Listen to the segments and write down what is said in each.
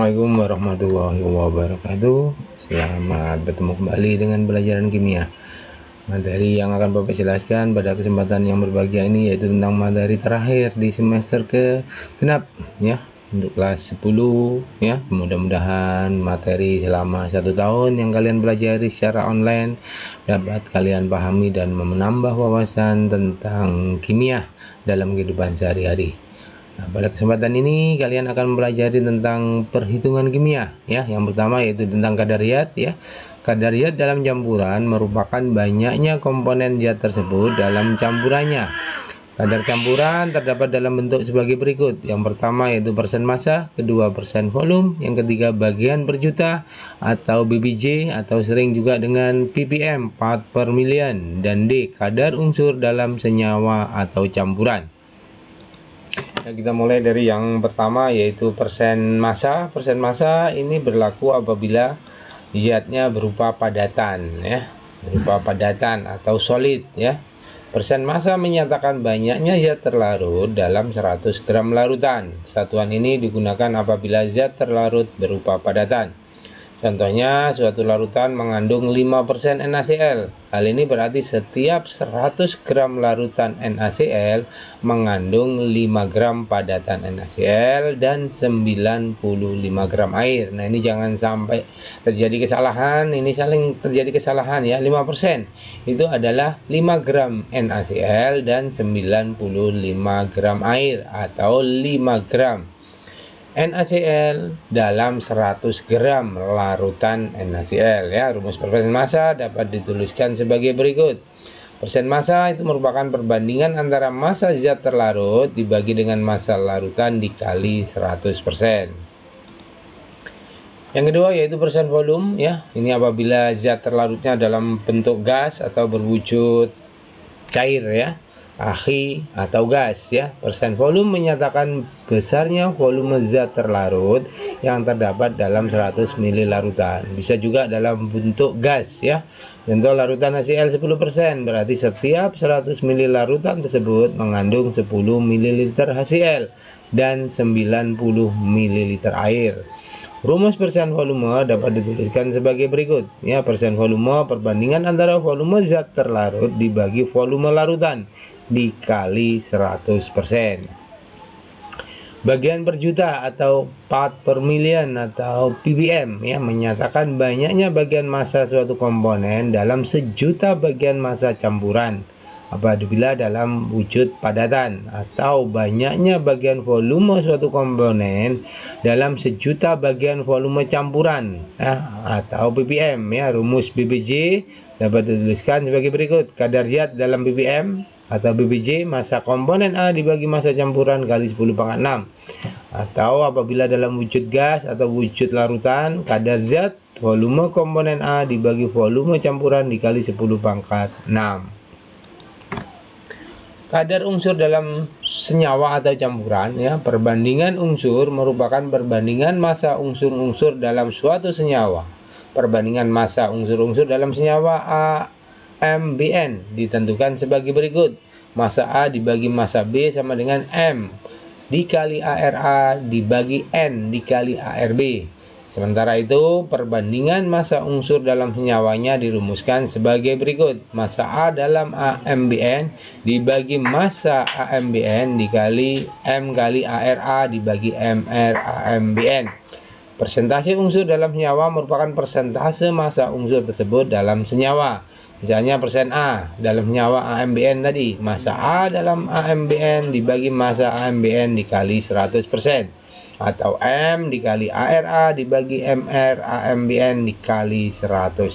Assalamualaikum warahmatullahi wabarakatuh. Selamat bertemu kembali dengan pelajaran kimia. Materi yang akan Bapak jelaskan pada kesempatan yang berbahagia ini yaitu tentang materi terakhir di semester ke genap ya, untuk kelas 10 ya. Mudah-mudahan materi selama 1 tahun yang kalian pelajari secara online dapat kalian pahami dan menambah wawasan tentang kimia dalam kehidupan sehari-hari. Nah, pada kesempatan ini kalian akan mempelajari tentang perhitungan kimia ya. Yang pertama yaitu tentang kadariyat ya. Kadariyat dalam campuran merupakan banyaknya komponen zat tersebut dalam campurannya. Kadar campuran terdapat dalam bentuk sebagai berikut. Yang pertama yaitu persen massa, kedua persen volume, yang ketiga bagian per juta atau BBJ atau sering juga dengan ppm part per million, dan D kadar unsur dalam senyawa atau campuran. Nah, kita mulai dari yang pertama yaitu persen massa. Persen massa ini berlaku apabila zatnya berupa padatan ya, berupa padatan atau solid ya. Persen massa menyatakan banyaknya zat terlarut dalam 100 gram larutan. Satuan ini digunakan apabila zat terlarut berupa padatan. Contohnya, suatu larutan mengandung 5% NaCl. Hal ini berarti setiap 100 gram larutan NaCl mengandung 5 gram padatan NaCl dan 95 gram air. Nah, ini jangan sampai terjadi kesalahan. Ini saling terjadi kesalahan ya. 5% itu adalah 5 gram NaCl dan 95 gram air atau 5 gram NaCl dalam 100 gram larutan NaCl ya. Rumus persen massa dapat dituliskan sebagai berikut. Persen massa itu merupakan perbandingan antara massa zat terlarut dibagi dengan massa larutan dikali 100%. Yang kedua yaitu persen volume ya. Ini apabila zat terlarutnya dalam bentuk gas atau berwujud cair ya, ahi atau gas ya. Persen volume menyatakan besarnya volume zat terlarut yang terdapat dalam 100 ml larutan. Bisa juga dalam bentuk gas ya. Contoh larutan HCl 10%, berarti setiap 100 ml larutan tersebut mengandung 10 ml HCl dan 90 ml air. Rumus persen volume dapat dituliskan sebagai berikut ya. Persen volume perbandingan antara volume zat terlarut dibagi volume larutan dikali 100%. Bagian per juta atau part per million atau ppm ya, menyatakan banyaknya bagian massa suatu komponen dalam sejuta bagian massa campuran apabila dalam wujud padatan, atau banyaknya bagian volume suatu komponen dalam sejuta bagian volume campuran atau ppm ya. Rumus BBJ dapat dituliskan sebagai berikut. Kadar zat dalam ppm atau BBJ massa komponen A dibagi massa campuran kali 10 pangkat 6. Atau apabila dalam wujud gas atau wujud larutan, kadar zat volume komponen A dibagi volume campuran dikali 10 pangkat 6. Kadar unsur dalam senyawa atau campuran ya. Perbandingan unsur merupakan perbandingan massa unsur-unsur dalam suatu senyawa. Perbandingan massa unsur-unsur dalam senyawa AMBN ditentukan sebagai berikut. Massa A dibagi massa B sama dengan M dikali ARA dibagi N dikali ARB. Sementara itu, perbandingan massa unsur dalam senyawanya dirumuskan sebagai berikut. Massa A dalam AMBN dibagi massa AMBN dikali M kali ARA dibagi MR AMBN. Persentase unsur dalam senyawa merupakan persentase massa unsur tersebut dalam senyawa. Misalnya persen A dalam senyawa AMBN tadi, massa A dalam AMBN dibagi massa AMBN dikali 100%. Atau M dikali ARA dibagi MR AMBN dikali 100%.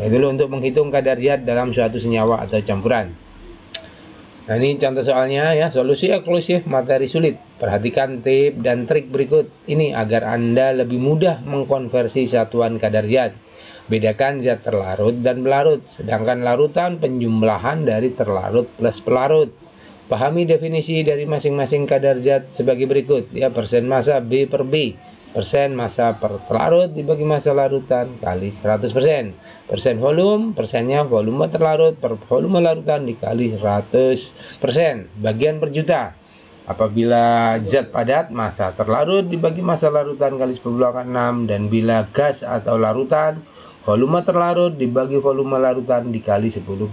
Nah, itu untuk menghitung kadar zat dalam suatu senyawa atau campuran. Nah, ini contoh soalnya ya. Solusi eksklusif materi sulit. Perhatikan tip dan trik berikut ini agar Anda lebih mudah mengkonversi satuan kadar zat. Bedakan zat terlarut dan pelarut, sedangkan larutan penjumlahan dari terlarut plus pelarut. Pahami definisi dari masing-masing kadar zat sebagai berikut ya. Persen massa B per B, persen massa per terlarut dibagi massa larutan kali 100%. Persen volume, persennya volume terlarut per volume larutan dikali 100%. Bagian per juta Apabila zat padat, massa terlarut dibagi massa larutan kali 10⁻⁶, dan bila gas atau larutan, volume terlarut dibagi volume larutan dikali 10⁻⁶.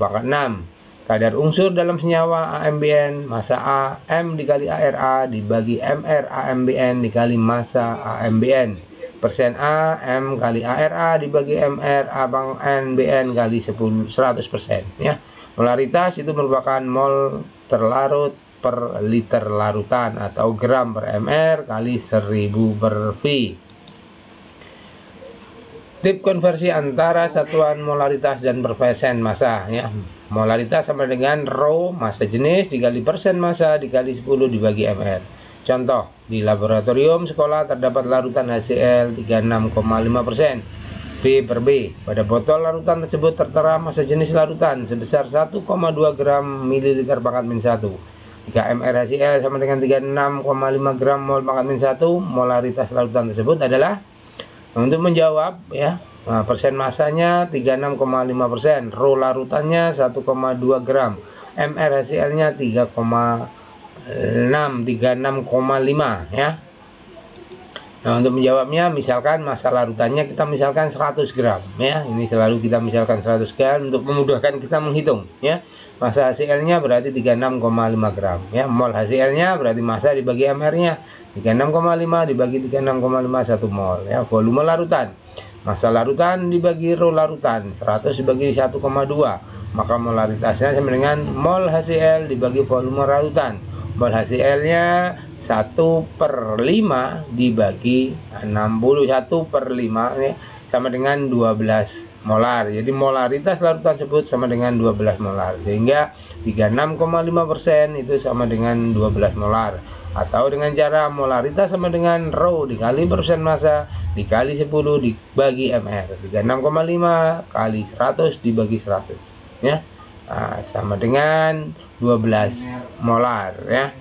Kadar unsur dalam senyawa AMBN, massa A, M dikali ARA dibagi MR AMBN dikali massa AMBN. Persen A, M kali ARA dibagi MR AMBN kali 100%. Ya. Molaritas itu merupakan mol terlarut per liter larutan atau gram per mr kali 1000 per V. Tip konversi antara satuan molaritas dan persen massa, ya. Molaritas sama dengan rho massa jenis dikali persen massa dikali 10 dibagi mr. Contoh, di laboratorium sekolah terdapat larutan HCl 36,5% B per B. Pada botol larutan tersebut tertera massa jenis larutan sebesar 1,2 gram mililiter pangkat min 1. Jika MR HCl sama dengan 36,5 gram mol pangkat min 1, molaritas larutan tersebut adalah, untuk menjawab, ya, persen massanya 36,5%, rho larutannya 1,2 gram, MR HCl-nya 36,5, ya. Nah, untuk menjawabnya, misalkan massa larutannya kita misalkan 100 gram, ya. Ini selalu kita misalkan 100 gram untuk memudahkan kita menghitung, ya. Massa HCl-nya berarti 36,5 gram, ya. Mol HCl-nya berarti massa dibagi mr-nya, 36,5 dibagi 36,5 1 mol, ya. Volume larutan, massa larutan dibagi rho larutan, 100 dibagi 1,2, maka molaritasnya sama dengan mol HCl dibagi volume larutan. Mol HCl-nya 1/5 dibagi 61/5, ya, sama dengan 12 molar. Jadi molaritas larutan tersebut sama dengan 12 molar, sehingga 36,5% itu sama dengan 12 molar. Atau dengan cara molaritas sama dengan rho dikali persen massa dikali 10 dibagi mr, 36,5 kali 100 dibagi 100, ya. Nah, sama dengan 12 molar, ya.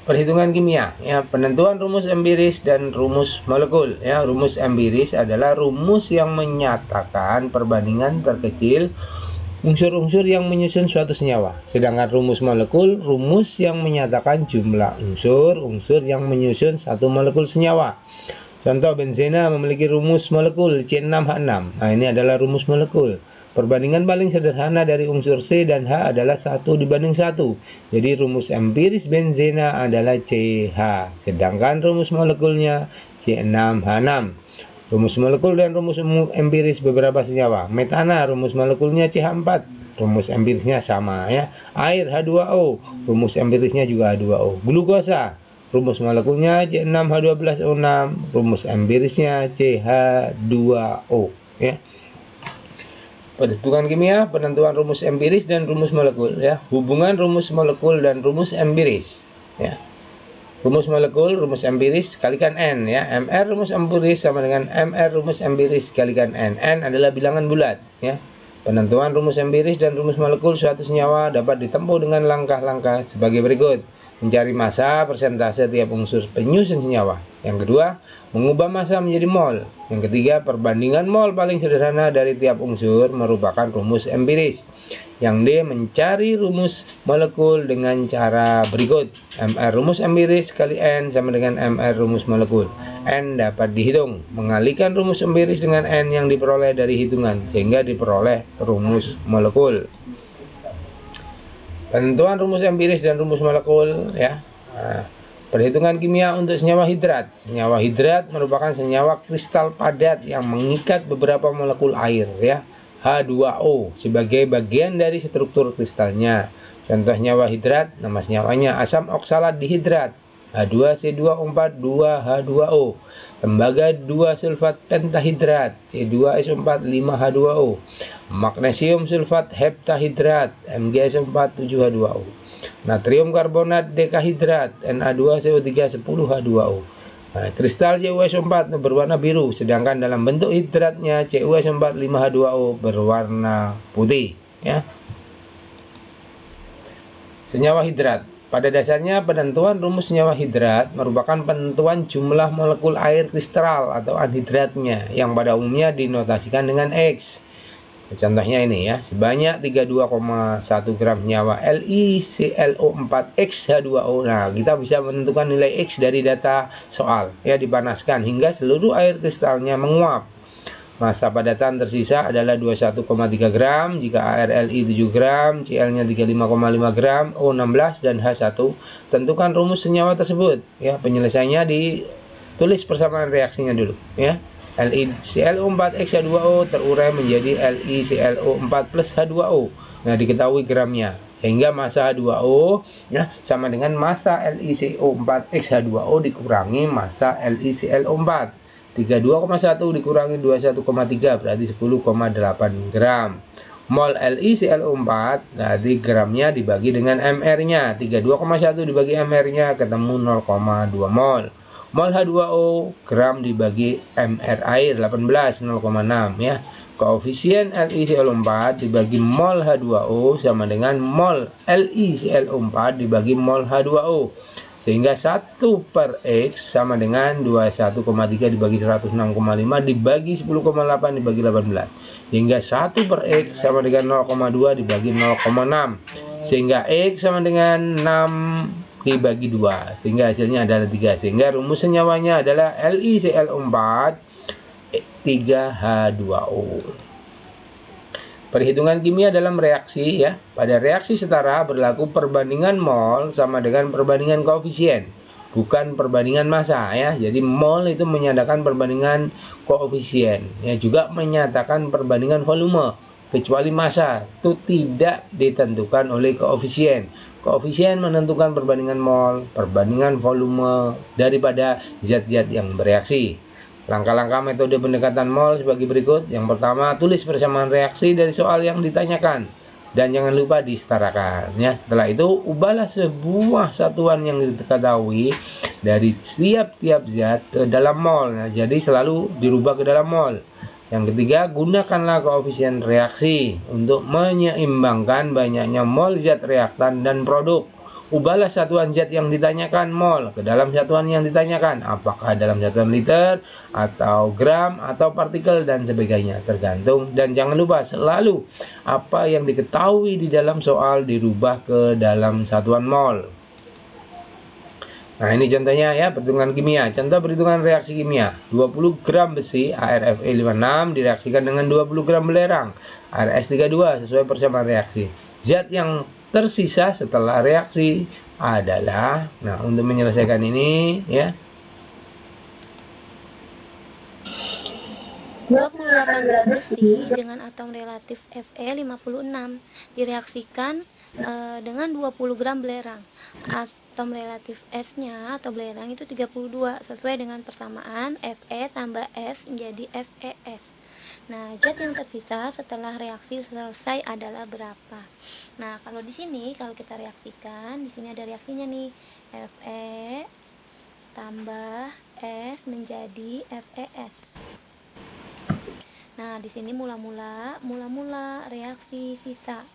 Perhitungan kimia, ya. Penentuan rumus empiris dan rumus molekul, ya. Rumus empiris adalah rumus yang menyatakan perbandingan terkecil unsur-unsur yang menyusun suatu senyawa. Sedangkan rumus molekul, rumus yang menyatakan jumlah unsur yang menyusun satu molekul senyawa. Contoh, benzena memiliki rumus molekul C6H6. Nah, ini adalah rumus molekul. Perbandingan paling sederhana dari unsur C dan H adalah 1:1. Jadi rumus empiris benzena adalah CH, sedangkan rumus molekulnya C6H6. Rumus molekul dan rumus empiris beberapa senyawa. Metana, rumus molekulnya CH4, rumus empirisnya sama, ya. Air H2O, rumus empirisnya juga H2O. Glukosa, rumus molekulnya C6H12O6, rumus empirisnya CH2O, ya. Perhitungan kimia, penentuan rumus empiris dan rumus molekul, ya. Hubungan rumus molekul dan rumus empiris, ya. Rumus molekul, rumus empiris kalikan N, ya. MR rumus empiris sama dengan MR rumus empiris kalikan N. N adalah bilangan bulat, ya. Penentuan rumus empiris dan rumus molekul suatu senyawa dapat ditempuh dengan langkah-langkah sebagai berikut. Mencari massa persentase tiap unsur penyusun senyawa. Yang kedua, mengubah massa menjadi mol. Yang ketiga, perbandingan mol paling sederhana dari tiap unsur merupakan rumus empiris. Yang D, mencari rumus molekul dengan cara berikut. MR rumus empiris kali N sama dengan MR rumus molekul. N dapat dihitung. Mengalihkan rumus empiris dengan N yang diperoleh dari hitungan, sehingga diperoleh rumus molekul. Penentuan rumus empiris dan rumus molekul, ya. Nah, perhitungan kimia untuk senyawa hidrat. Senyawa hidrat merupakan senyawa kristal padat yang mengikat beberapa molekul air, ya. H2O sebagai bagian dari struktur kristalnya. Contoh senyawa hidrat, nama senyawanya asam oksalat dihidrat, H2C2O4 2H2O. Tembaga 2 sulfat pentahidrat, C2SO4 5H2O. Magnesium sulfat heptahidrat, MgSO4 7H2O. Natrium karbonat dekahidrat, Na2CO3 10H2O. Nah, kristal CuSO4 berwarna biru, sedangkan dalam bentuk hidratnya CuSO4 5H2O berwarna putih, ya. Senyawa hidrat. Pada dasarnya, penentuan rumus senyawa hidrat merupakan penentuan jumlah molekul air kristal atau anhidratnya, yang pada umumnya dinotasikan dengan X. Contohnya ini ya, sebanyak 32,1 gram senyawa LiClO4X H2O. Nah, kita bisa menentukan nilai X dari data soal. Ya, dipanaskan hingga seluruh air kristalnya menguap. Massa padatan tersisa adalah 21,3 gram jika ARLi 7 gram, Cl-nya 35,5 gram, O16 dan H1. Tentukan rumus senyawa tersebut. Ya, penyelesaiannya ditulis persamaan reaksinya dulu ya. LiClO4X H2O terurai menjadi LiClO4 plus H2O. Nah, diketahui gramnya. Sehingga massa H2O ya, sama dengan massa LiCO4X H2O dikurangi massa LiClO4. 32,1 dikurangi 21,3 berarti 10,8 gram. Mol LiClO4, jadi gramnya dibagi dengan mR-nya. 32,1 dibagi mR-nya ketemu 0,2 mol. Mol H2O gram dibagi mR air 18 0,6 ya. Koefisien LiClO4 dibagi mol H2O sama dengan mol LiClO4 dibagi mol H2O. Sehingga 1 per X sama dengan 21,3 dibagi 106,5 dibagi 10,8 dibagi 18. Sehingga 1 per X sama dengan 0,2 dibagi 0,6. Sehingga X sama dengan 6 dibagi 2, sehingga hasilnya adalah 3. Sehingga rumus senyawanya adalah LiClO4 3H2O. Perhitungan kimia dalam reaksi ya. Pada reaksi setara berlaku perbandingan mol sama dengan perbandingan koefisien, bukan perbandingan massa ya. Jadi mol itu menyatakan perbandingan koefisien ya, juga menyatakan perbandingan volume, kecuali massa itu tidak ditentukan oleh koefisien. Koefisien menentukan perbandingan mol, perbandingan volume daripada zat-zat yang bereaksi. Langkah-langkah metode pendekatan mol sebagai berikut. Yang pertama, tulis persamaan reaksi dari soal yang ditanyakan dan jangan lupa disetarakan ya. Setelah itu, ubahlah sebuah satuan yang diketahui dari tiap-tiap zat ke dalam mol. Nah, jadi selalu dirubah ke dalam mol. Yang ketiga, gunakanlah koefisien reaksi untuk menyeimbangkan banyaknya mol zat reaktan dan produk. Ubahlah satuan zat yang ditanyakan mol ke dalam satuan yang ditanyakan, apakah dalam satuan liter atau gram atau partikel dan sebagainya, tergantung. Dan jangan lupa selalu apa yang diketahui di dalam soal dirubah ke dalam satuan mol. Nah, ini contohnya ya, perhitungan kimia. Contoh perhitungan reaksi kimia. 20 gram besi ArFe56 direaksikan dengan 20 gram belerang ArS32 sesuai persamaan reaksi. Zat yang tersisa setelah reaksi adalah, nah untuk menyelesaikan ini ya, 28 gram besi dengan atom relatif Fe56 direaksikan dengan 20 gram belerang. Atom relatif S-nya atau belerang itu 32 sesuai dengan persamaan Fe tambah S menjadi FeS. Nah, zat yang tersisa setelah reaksi selesai adalah berapa? Nah, kalau di sini kalau kita reaksikan, di sini ada reaksinya nih. Fe tambah S menjadi FeS. Nah, di sini mula-mula reaksi sisa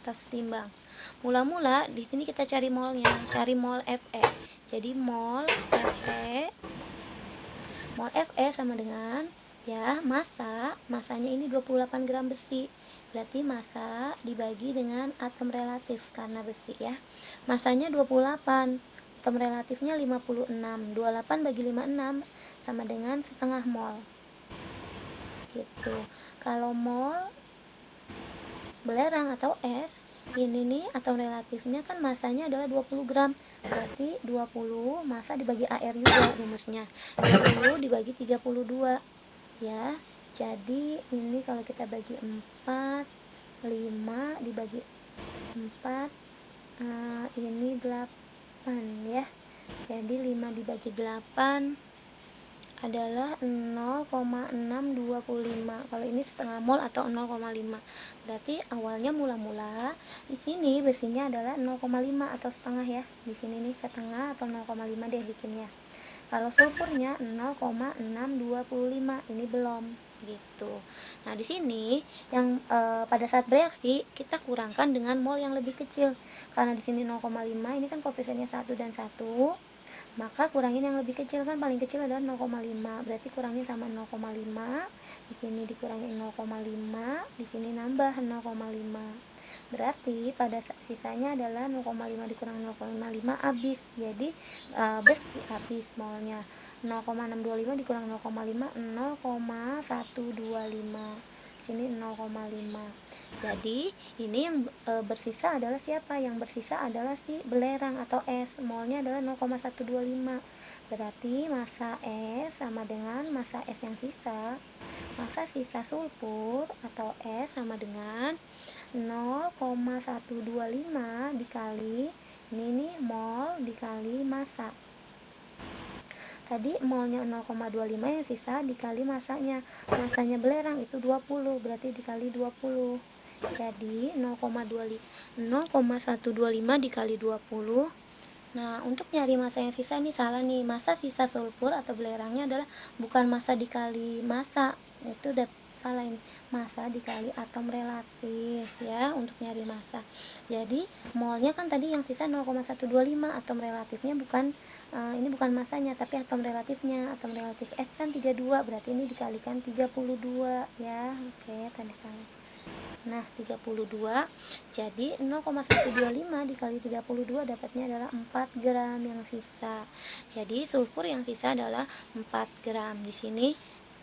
atas timbang. Mula-mula di sini kita cari molnya, cari mol Fe. Jadi mol Fe sama dengan ya masanya ini 28 gram besi. Berarti massa dibagi dengan atom relatif karena besi ya. Masanya 28. Atom relatifnya 56. 28 bagi 56 sama dengan setengah mol. Gitu. Kalau mol belerang atau es, ini nih atom relatifnya kan masanya adalah 20 gram. Berarti 20 massa dibagi AR juga rumusnya. 20 dibagi 32 ya. Jadi ini kalau kita bagi 4, 5 dibagi 4 ini 8 ya. Jadi 5 dibagi 8 adalah 0,625. Kalau ini setengah mol atau 0,5. Berarti awalnya mula-mula di sini besinya adalah 0,5 atau setengah ya. Di sini nih setengah atau 0,5 deh bikinnya. Kalau sulfurnya 0,625. Ini belum gitu. Nah, di sini yang pada saat bereaksi kita kurangkan dengan mol yang lebih kecil. Karena di sini 0,5 ini kan koefisiennya 1 dan 1. maka kurangin yang lebih kecil, kan paling kecil adalah 0,5, berarti kurangin sama 0,5, di sini dikurangin 0,5, di sini nambah 0,5, berarti pada sisanya adalah 0,5 dikurang 0,5 habis, jadi habis molnya. 0,625 dikurang 0,5 0,125, sini 0,5. Jadi ini yang bersisa adalah siapa? Yang bersisa adalah si belerang atau es, molnya adalah 0,125, berarti massa es sama dengan massa es yang sisa. Massa sisa sulfur atau es sama dengan 0,125 dikali ini mol dikali massa. Tadi molnya 0,25, yang sisa dikali massanya. Massanya belerang itu 20, berarti dikali 20. Jadi 0,125 dikali 20. Nah, untuk nyari massa yang sisa ini salah nih. Massa sisa sulfur atau belerangnya adalah bukan massa dikali massa. Itu udah salah ini. Massa dikali atom relatif ya untuk nyari massa. Jadi molnya kan tadi yang sisa 0,125, atom relatifnya bukan ini bukan massanya tapi atom relatifnya. Atom relatif S kan 32, berarti ini dikalikan 32 ya. Oke, tadi salah. Nah, 32. Jadi 0,125 dikali 32 dapatnya adalah 4 gram yang sisa. Jadi sulfur yang sisa adalah 4 gram. Di sini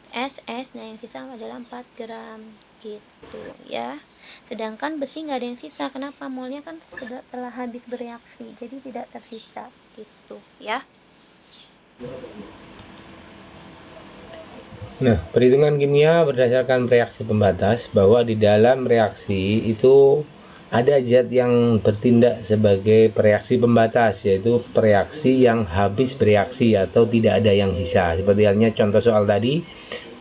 SS-nya yang sisa adalah 4 gram gitu ya. Sedangkan besi nggak ada yang sisa. Kenapa? Molnya kan sudah telah habis bereaksi, jadi tidak tersisa gitu ya. Nah, perhitungan kimia berdasarkan reaksi pembatas bahwa di dalam reaksi itu ada zat yang bertindak sebagai reaksi pembatas, yaitu reaksi yang habis bereaksi atau tidak ada yang sisa. Seperti halnya contoh soal tadi,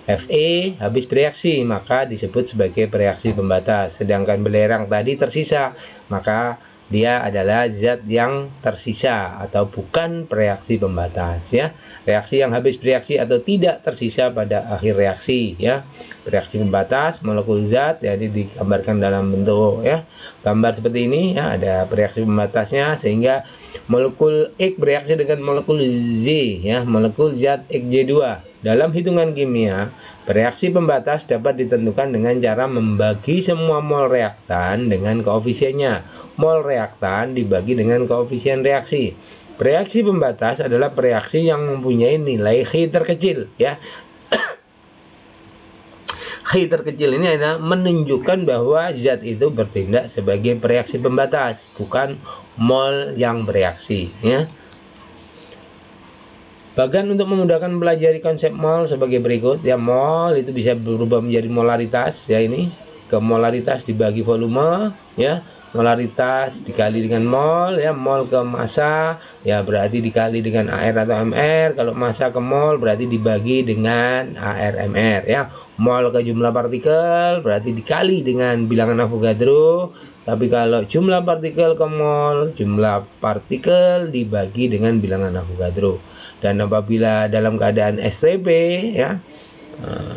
Fe habis bereaksi maka disebut sebagai reaksi pembatas. Sedangkan belerang tadi tersisa, maka dia adalah zat yang tersisa atau bukan reaksi pembatas ya. Reaksi yang habis bereaksi atau tidak tersisa pada akhir reaksi ya. Reaksi pembatas molekul zat jadi digambarkan dalam bentuk ya gambar seperti ini ya, ada reaksi pembatasnya sehingga molekul X bereaksi dengan molekul Z ya, molekul zat XJ2. Dalam hitungan kimia, reaksi pembatas dapat ditentukan dengan cara membagi semua mol reaktan dengan koefisiennya. Mol reaktan dibagi dengan koefisien reaksi. Reaksi pembatas adalah reaksi yang mempunyai nilai H terkecil ya. H terkecil ini adalah menunjukkan bahwa zat itu bertindak sebagai reaksi pembatas, bukan mol yang bereaksi ya. Bahkan untuk memudahkan mempelajari konsep mol sebagai berikut ya, mol itu bisa berubah menjadi molaritas ya, ini ke molaritas dibagi volume ya, molaritas dikali dengan mol ya, mol ke massa ya berarti dikali dengan AR atau MR, kalau massa ke mol berarti dibagi dengan AR MR ya, mol ke jumlah partikel berarti dikali dengan bilangan Avogadro, tapi kalau jumlah partikel ke mol, jumlah partikel dibagi dengan bilangan Avogadro. Dan apabila dalam keadaan STP ya,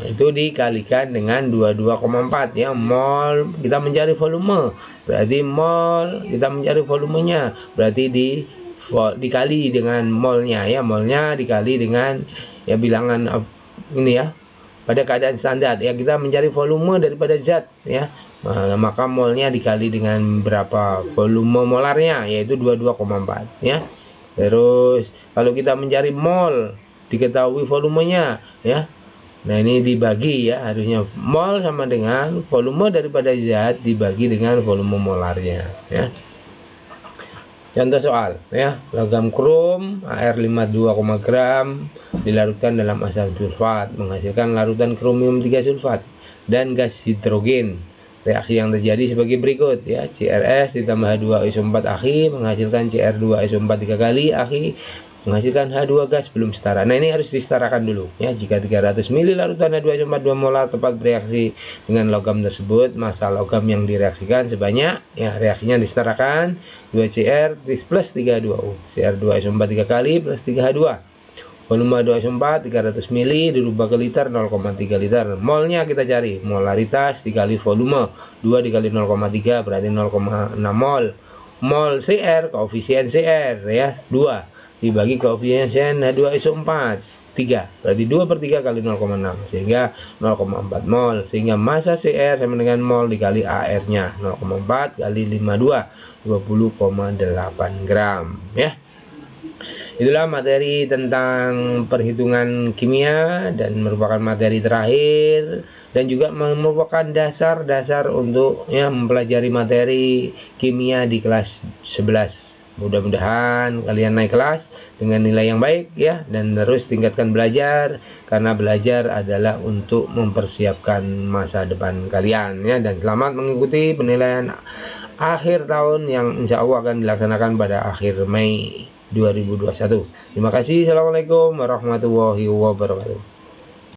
itu dikalikan dengan 22,4 ya, mol kita mencari volume berarti mol kita mencari volumenya berarti dikali dengan molnya ya, molnya dikali dengan ya bilangan ini ya. Pada keadaan standar ya kita mencari volume daripada zat ya, maka molnya dikali dengan berapa volume molarnya, yaitu 22,4 ya. Terus kalau kita mencari mol diketahui volumenya ya, nah ini dibagi ya, harusnya mol sama dengan volume daripada zat dibagi dengan volume molarnya ya. Contoh soal ya, logam krom Ar52, gram dilarutkan dalam asam sulfat menghasilkan larutan kromium 3 sulfat dan gas hidrogen. Reaksi yang terjadi sebagai berikut ya, CRS ditambah H2SO4 AKI menghasilkan CR2SO4 3 kali AKI menghasilkan H2 gas belum setara. Nah, ini harus disetarakan dulu ya. Jika 300 ml larutan H2SO4 2 molar tepat bereaksi dengan logam tersebut, massa logam yang direaksikan sebanyak ya, reaksinya disetarakan 2Cr plus 3H2O, CR2SO4 3 kali plus 3H2. Volume H2SO4 300 ml dirubah ke liter 0,3 liter. Molnya kita cari, molaritas dikali volume 2 dikali 0,3 berarti 0,6 mol. Mol Cr, koefisien Cr ya 2. dibagi koefisien H2SO4 3, berarti 2/3 kali 0,6 sehingga 0,4 mol, sehingga massa Cr sama dengan mol dikali AR nya 0,4 kali 52 20,8 gram ya. Itulah materi tentang perhitungan kimia dan merupakan materi terakhir dan juga merupakan dasar-dasar untuk mempelajari materi kimia di kelas 11. Mudah-mudahan kalian naik kelas dengan nilai yang baik ya, dan terus tingkatkan belajar, karena belajar adalah untuk mempersiapkan masa depan kalian ya. Dan selamat mengikuti penilaian akhir tahun yang insya Allah akan dilaksanakan pada akhir Mei 2021. Terima kasih. Assalamualaikum warahmatullahi wabarakatuh.